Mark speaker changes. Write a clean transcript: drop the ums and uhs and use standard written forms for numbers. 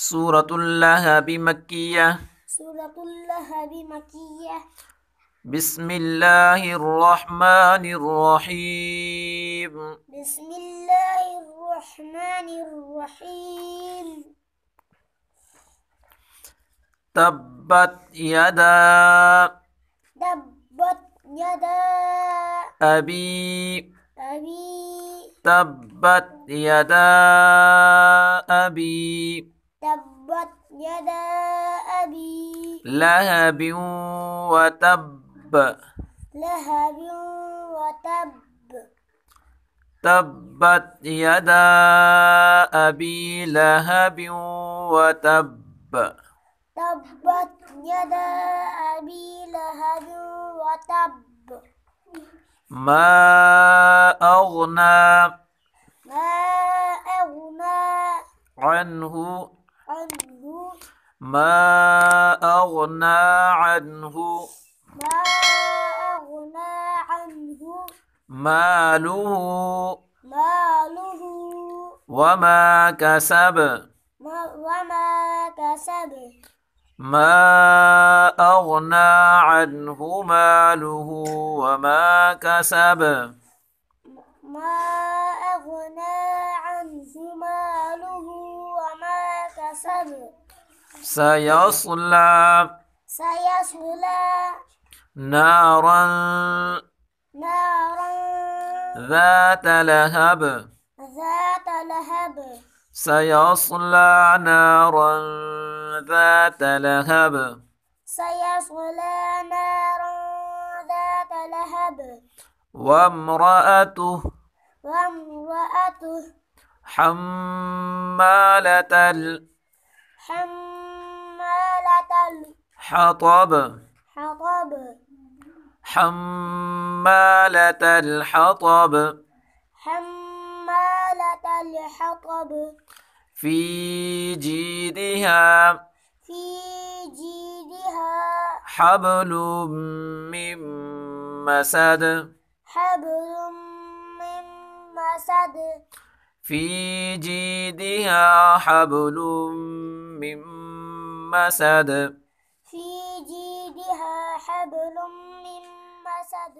Speaker 1: سورة اللهب مكية.
Speaker 2: سورة اللهب مكية.
Speaker 1: بسم الله الرحمن الرحيم.
Speaker 2: بسم الله الرحمن الرحيم.
Speaker 1: تبت يدا
Speaker 2: تبت يدا
Speaker 1: أبي
Speaker 2: أبي
Speaker 1: تبت يدا أبي
Speaker 2: تبت يدا أبي
Speaker 1: لهب وتب.
Speaker 2: لهب وتب.
Speaker 1: تبت يدا أبي لهب وتب.
Speaker 2: تبت يدا أبي لهب وتب.
Speaker 1: ما أغنى
Speaker 2: ما أغنى
Speaker 1: عنه
Speaker 2: عنه
Speaker 1: ما أغنى عنه
Speaker 2: ما أغنى عنه
Speaker 1: ماله
Speaker 2: ماله
Speaker 1: وما كسب.
Speaker 2: وما كسب.
Speaker 1: ما أغنى عنه ماله وما كسب.
Speaker 2: ما أغنى عنه ماله وما كسب.
Speaker 1: سيصلى
Speaker 2: سيصلى
Speaker 1: نارا
Speaker 2: نارا
Speaker 1: ذات لهب.
Speaker 2: ذات لهب.
Speaker 1: سيصلى نارا ذات لهب.
Speaker 2: سيصلى نارا ذات لهب.
Speaker 1: وامرأته
Speaker 2: وامرأته
Speaker 1: حمالة
Speaker 2: حمالة
Speaker 1: الحطب.
Speaker 2: الحطب.
Speaker 1: حمالة الحطب
Speaker 2: حمالة الحطب.
Speaker 1: في جيدها
Speaker 2: في جيدها
Speaker 1: حبل من مسد.
Speaker 2: حبل من مسد.
Speaker 1: في جيدها حبل من مسد.
Speaker 2: في جيدها حبل من مسد.